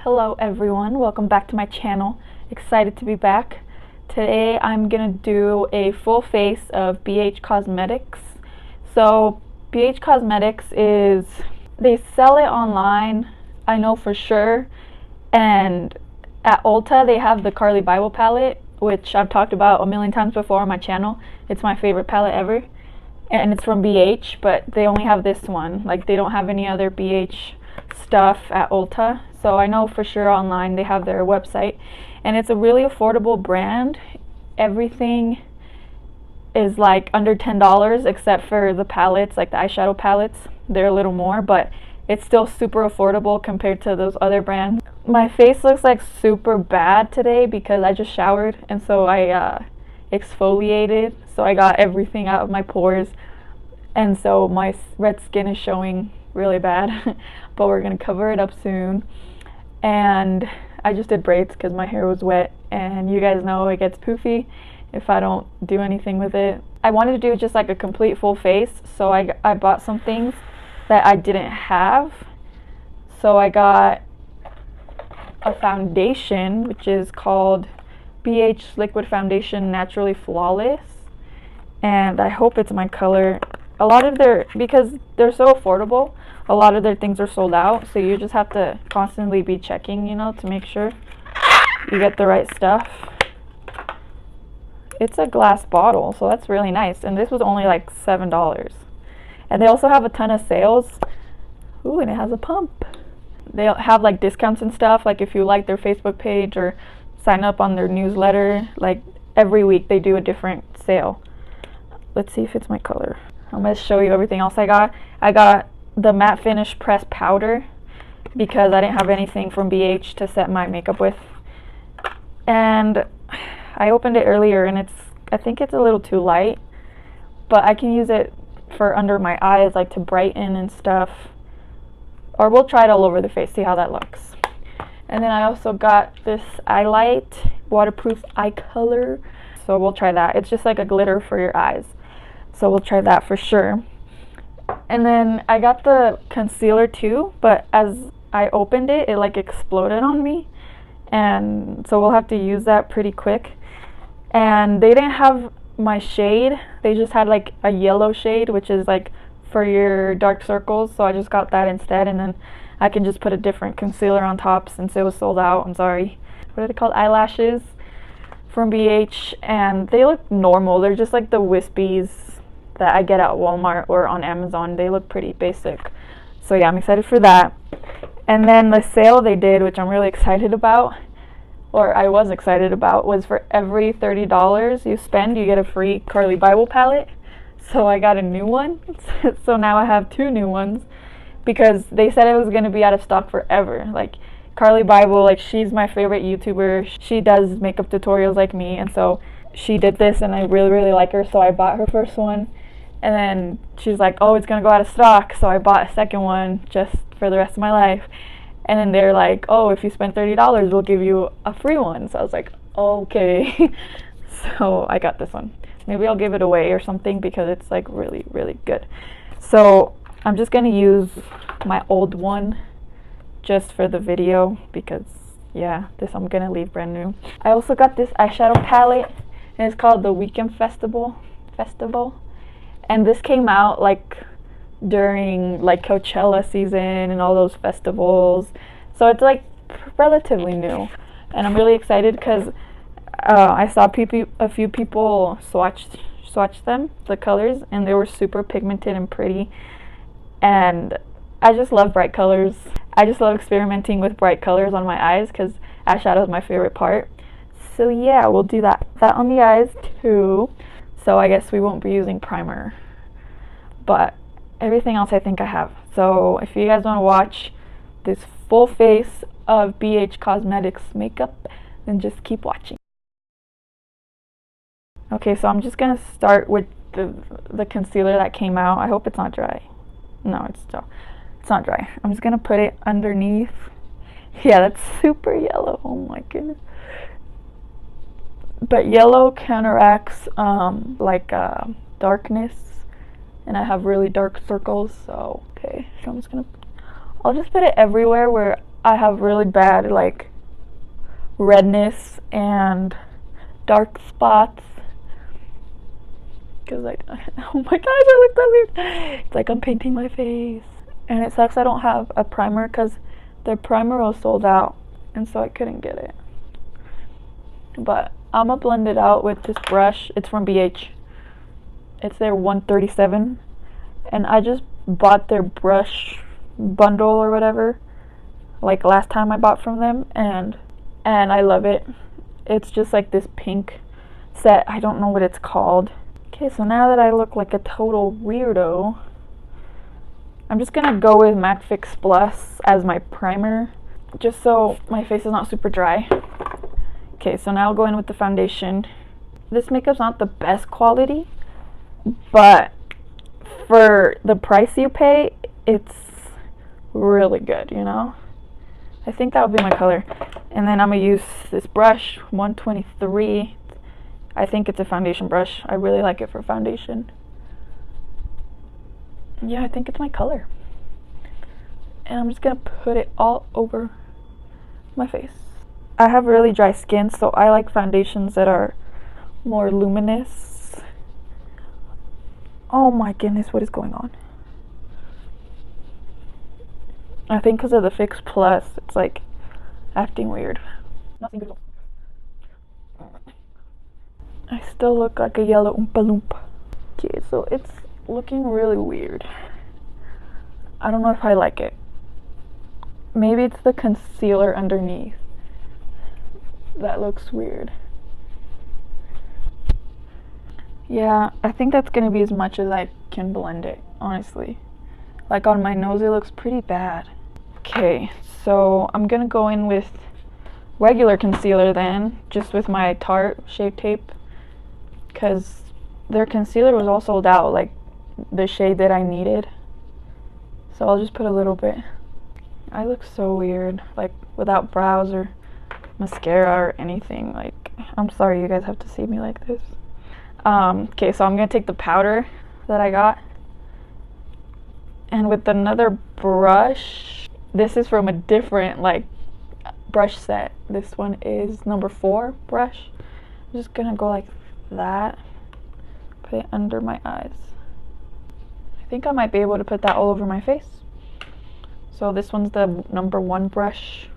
Hello everyone, welcome back to my channel. Excited to be back. Today I'm gonna do a full face of BH Cosmetics. So BH Cosmetics they sell it online, I know for sure, and at Ulta they have the Carli Bybel palette, which I've talked about a million times before on my channel. It's my favorite palette ever, and it's from BH, but they only have this one. Like, they don't have any other BH stuff at Ulta. So I know for sure online they have their website, and it's a really affordable brand. Everything is like under $10 except for the palettes, like the eyeshadow palettes. They're a little more, but it's still super affordable compared to those other brands. My face looks like super bad today because I just showered, and so I exfoliated, so I got everything out of my pores, and so my red skin is showing really bad. But we're gonna cover it up soon. And I just did braids because my hair was wet, and you guys know it gets poofy if I don't do anything with it. I wanted to do just like a complete full face, so I bought some things that I didn't have. So I got a foundation, which is called BH Liquid Foundation Naturally Flawless, and I hope it's my color. Because they're so affordable, a lot of their things are sold out, so you just have to constantly be checking, to make sure you get the right stuff. It's a glass bottle, so that's really nice, and this was only like $7. And they also have a ton of sales. Ooh, and it has a pump. They have like discounts and stuff, like if you like their Facebook page or sign up on their newsletter, like every week they do a different sale. Let's see if it's my color. I'm going to show you everything else I got. I got the matte finish pressed powder because I didn't have anything from BH to set my makeup with. And I opened it earlier, and I think it's a little too light, but I can use it for under my eyes, like to brighten and stuff. Or we'll try it all over the face, see how that looks. And then I also got this eye light, waterproof eye color. So we'll try that. It's just like a glitter for your eyes. So we'll try that for sure. And then I got the concealer too, but as I opened it, it like exploded on me. And so we'll have to use that pretty quick. And they didn't have my shade. They just had like a yellow shade, which is like for your dark circles. So I just got that instead. And then I can just put a different concealer on top since it was sold out. I'm sorry. What are they called? Eyelashes from BH. And they look normal. They're just like the wispies that I get at Walmart or on Amazon. They look pretty basic. So yeah, I'm excited for that. And then the sale they did, which I'm really excited about, or I was excited about, was for every $30 you spend, you get a free Carli Bybel palette. So I got a new one. So now I have two new ones because they said it was going to be out of stock forever. Like, Carli Bybel, like, she's my favorite YouTuber. She does makeup tutorials like me, and so she did this, and I really, really like her, so I bought her first one. And then she's like, oh, it's going to go out of stock. So I bought a second one just for the rest of my life. And then they're like, oh, if you spend $30, we'll give you a free one. So I was like, okay. So I got this one. Maybe I'll give it away or something because it's like really, really good. So I'm just going to use my old one just for the video because, yeah, this I'm going to leave brand new. I also got this eyeshadow palette, and it's called the Weekend Festival. And this came out like during like Coachella season and all those festivals, so it's like relatively new, and I'm really excited because I saw a few people swatch them, the colors, and they were super pigmented and pretty, and I just love bright colors. I just love experimenting with bright colors on my eyes because eyeshadow is my favorite part. So yeah, we'll do that on the eyes too. So I guess we won't be using primer, but everything else I think I have. So if you guys want to watch this full face of BH Cosmetics makeup, then just keep watching. Okay, so I'm just gonna start with the concealer that came out. I hope it's not dry. No, it's not dry. I'm just gonna put it underneath. Yeah, that's super yellow. Oh my goodness. But yellow counteracts darkness, and I have really dark circles. So okay, so I'll just put it everywhere where I have really bad like redness and dark spots. Because oh my gosh, I look so weird. It's like I'm painting my face. And it sucks I don't have a primer because the primer was sold out. And so I couldn't get it. But I'm going to blend it out with this brush. It's from BH. It's their 137. And I just bought their brush bundle or whatever. Like last time I bought from them. And I love it. It's just like this pink set. I don't know what it's called. Okay, so now that I look like a total weirdo, I'm just gonna go with Matte Fix Plus as my primer, just so my face is not super dry. Okay, so now I'll go in with the foundation. This makeup's not the best quality, but for the price you pay, it's really good, you know? I think that would be my color. And then I'm gonna use this brush, 123. I think it's a foundation brush. I really like it for foundation. Yeah, I think it's my color. And I'm just gonna put it all over my face. I have really dry skin, so I like foundations that are more luminous. Oh my goodness, what is going on? I think because of the Fix Plus, it's like acting weird. Nothing good. I still look like a yellow Oompa Loompa. Okay, so it's looking really weird. I don't know if I like it. Maybe it's the concealer underneath that looks weird. Yeah, I think that's gonna be as much as I can blend it, honestly. Like on my nose, it looks pretty bad. Okay, so I'm gonna go in with regular concealer then, just with my Tarte Shape Tape, because their concealer was all sold out, like the shade that I needed. So I'll just put a little bit. I look so weird, like without brows or mascara or anything. Like, I'm sorry you guys have to see me like this. Okay, so I'm gonna take the powder that I got, and with another brush, this is from a different like brush set. This one is number 4 brush. I'm just gonna go like that, put it under my eyes. I think I might be able to put that all over my face. So this one's the number 1 brush.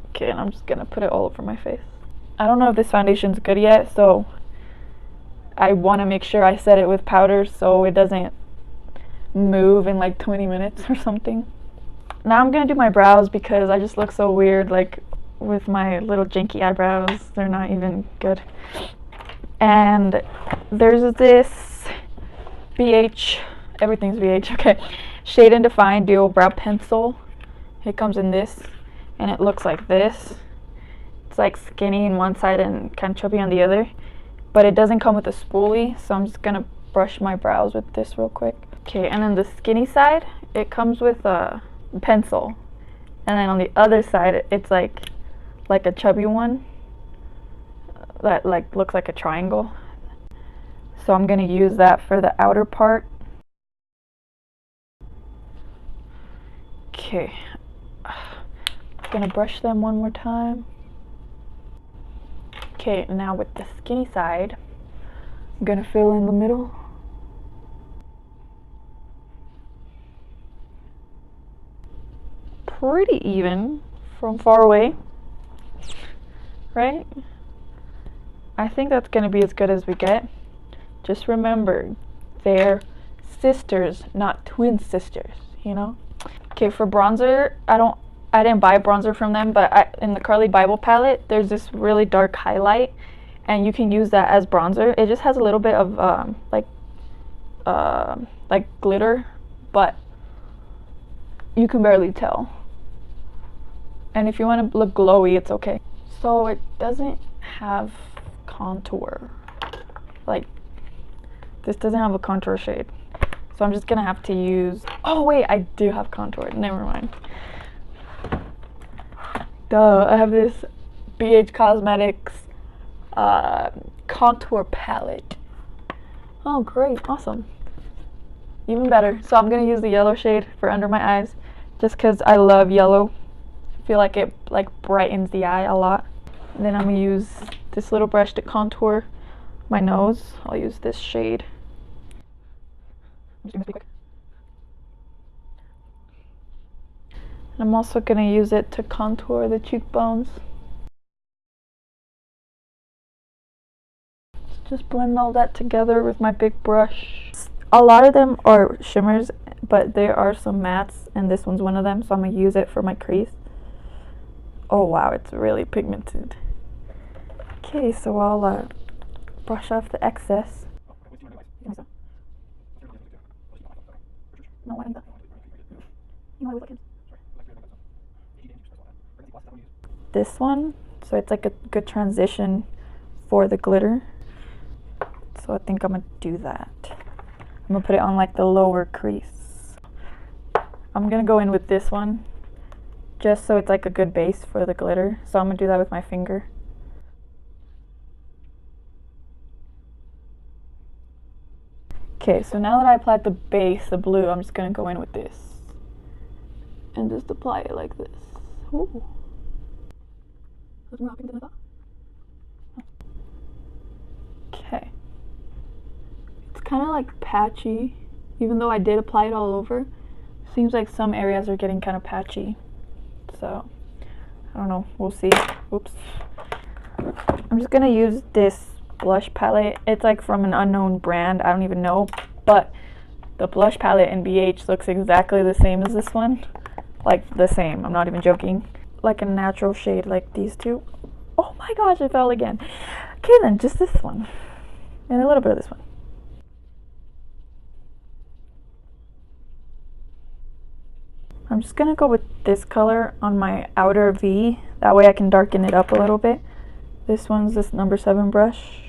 Okay, and I'm just gonna put it all over my face. I don't know if this foundation's good yet, so I want to make sure I set it with powder so it doesn't move in like 20 minutes or something. Now I'm gonna do my brows because I just look so weird, like with my little janky eyebrows. They're not even good. And there's this BH, everything's BH, okay, Shade and Define Duo Brow Pencil. It comes in this, and it looks like this. It's like skinny in one side and kind of chubby on the other, but it doesn't come with a spoolie, so I'm just gonna brush my brows with this real quick. Okay, and then the skinny side, it comes with a pencil, and then on the other side, it's like a chubby one that like looks like a triangle. So I'm gonna use that for the outer part. Okay, I'm gonna brush them one more time. Okay, now with the skinny side, I'm gonna fill in the middle. Pretty even from far away, right? I think that's gonna be as good as we get. Just remember, they're sisters, not twin sisters, you know? Okay, for bronzer, I didn't buy a bronzer from them, but in the Carly Bible palette, there's this really dark highlight, and you can use that as bronzer. It just has a little bit of like glitter, but you can barely tell. And if you want to look glowy, it's okay. So it doesn't have contour. Like, this doesn't have a contour shade. So I'm just gonna have to use, oh wait, I do have contour, never mind. Duh, I have this BH Cosmetics contour palette. Oh great, awesome. Even better. So I'm gonna use the yellow shade for under my eyes, just because I love yellow. I feel like it like brightens the eye a lot. And then I'm gonna use this little brush to contour my nose. I'll use this shade. I'm just gonna be quick. And I'm also gonna use it to contour the cheekbones. Just blend all that together with my big brush. A lot of them are shimmers, but there are some mattes, and this one's one of them, so I'm gonna use it for my crease. Oh wow, it's really pigmented. Okay, so I'll brush off the excess. This one, so it's like a good transition for the glitter. So I think I'm gonna do that. I'm gonna put it on like the lower crease. I'm gonna go in with this one just so it's like a good base for the glitter. So I'm gonna do that with my finger. Okay, so now that I applied the base, the blue, I'm just gonna go in with this and just apply it like this. Ooh. Okay. It's kind of like patchy, even though I did apply it all over. Seems like some areas are getting kind of patchy. So, I don't know, we'll see. Oops. I'm just gonna use this blush palette. It's like from an unknown brand, I don't even know, but the blush palette in BH looks exactly the same as this one. Like the same, I'm not even joking. Like a natural shade like these two. Oh my gosh, I fell again. Okay then, just this one. And a little bit of this one. I'm just gonna go with this color on my outer V. That way I can darken it up a little bit. This one's this number 7 brush.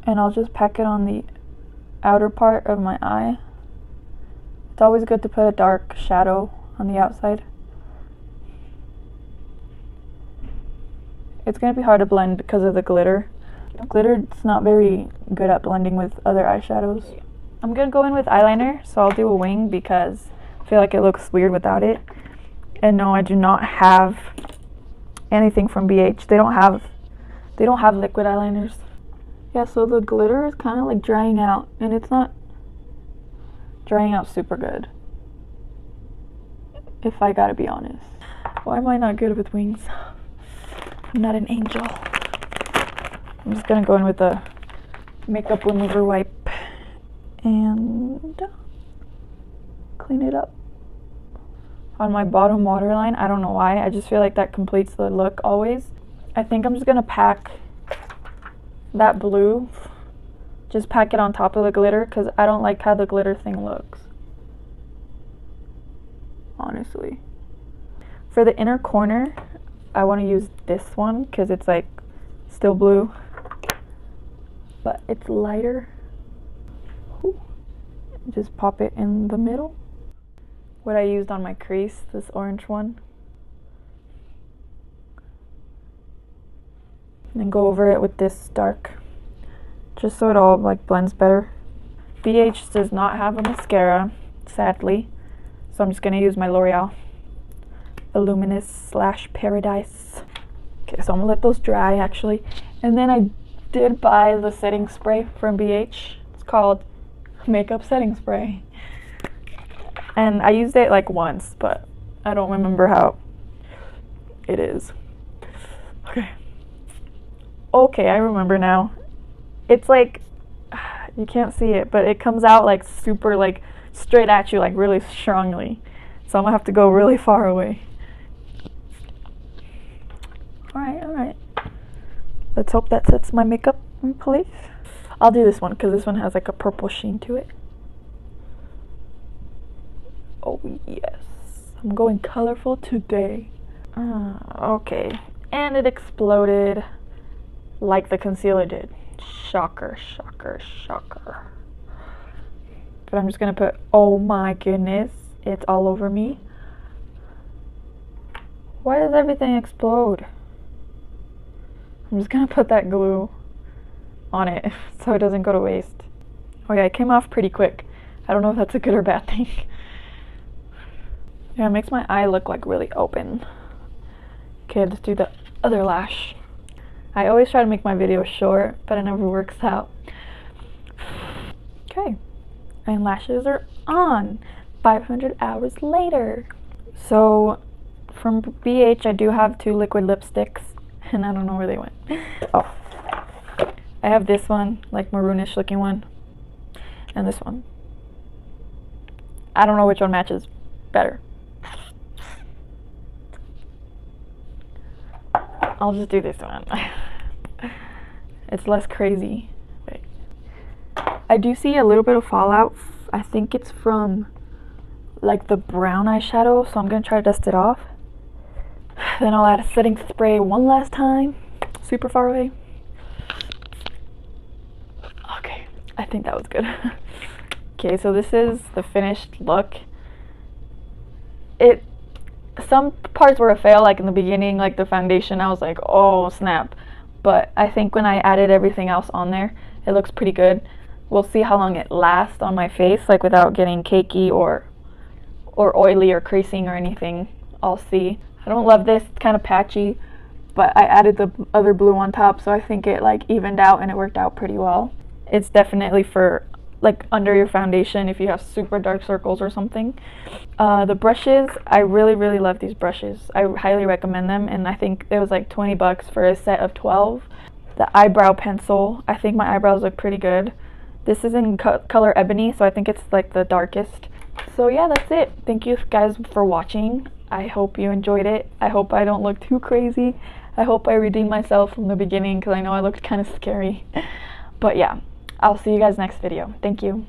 And I'll just pack it on the outer part of my eye. It's always good to put a dark shadow on the outside. It's going to be hard to blend because of the glitter. Glitter's not very good at blending with other eyeshadows. I'm going to go in with eyeliner, so I'll do a wing because I feel like it looks weird without it. And no, I do not have anything from BH. They don't have liquid eyeliners. Yeah, so the glitter is kind of like drying out, and it's not drying out super good, if I gotta be honest. Why am I not good with wings? I'm not an angel. I'm just gonna go in with a makeup remover wipe and clean it up on my bottom waterline. I don't know why, I just feel like that completes the look always. I think I'm just gonna pack that blue, just pack it on top of the glitter because I don't like how the glitter thing looks, honestly. For the inner corner, I want to use this one because it's like still blue, but it's lighter. Ooh. Just pop it in the middle. What I used on my crease, this orange one. And then go over it with this dark, just so it all like blends better. BH does not have a mascara, sadly, so I'm just gonna use my L'Oreal Illuminous / Paradise. Okay, so I'm gonna let those dry actually, and then I did buy the setting spray from BH. It's called Makeup Setting Spray, and I used it like once, but I don't remember how it is. Okay, I remember now. It's like, you can't see it, but it comes out like super like straight at you, like really strongly. So I'm gonna have to go really far away. Alright. Let's hope that sets my makeup in place. I'll do this one because this one has like a purple sheen to it. Oh yes, I'm going colorful today. Okay, and it exploded like the concealer did. Shocker. But I'm just gonna put, oh my goodness, it's all over me. Why does everything explode? I'm just gonna put that glue on it so it doesn't go to waste. Oh yeah, it came off pretty quick. I don't know if that's a good or bad thing. Yeah, it makes my eye look like really open. Okay, let's do the other lash. I always try to make my videos short, but it never works out. Okay, and lashes are on. 500 hours later. So from BH I do have 2 liquid lipsticks, and I don't know where they went. Oh, I have this one, like maroonish looking one, and this one. I don't know which one matches better. I'll just do this one. It's less crazy. Wait. I do see a little bit of fallout. I think it's from like the brown eyeshadow, so I'm gonna try to dust it off. Then I'll add a setting spray one last time, super far away. Okay, I think that was good. Okay, so this is the finished look. Some parts were a fail, like in the beginning, like the foundation, I was like, oh snap. But I think when I added everything else on there, it looks pretty good. We'll see how long it lasts on my face, like without getting cakey or oily or creasing or anything. I'll see. I don't love this, it's kind of patchy, but I added the other blue on top, so I think it like evened out and it worked out pretty well. It's definitely for like under your foundation if you have super dark circles or something. The brushes, I really love these brushes. I highly recommend them, and I think it was like 20 bucks for a set of 12. The eyebrow pencil, I think my eyebrows look pretty good. This is in color ebony, so I think it's like the darkest. So yeah, that's it. Thank you guys for watching. I hope you enjoyed it. I hope I don't look too crazy. I hope I redeemed myself from the beginning, because I know I looked kind of scary. But yeah, I'll see you guys next video. Thank you.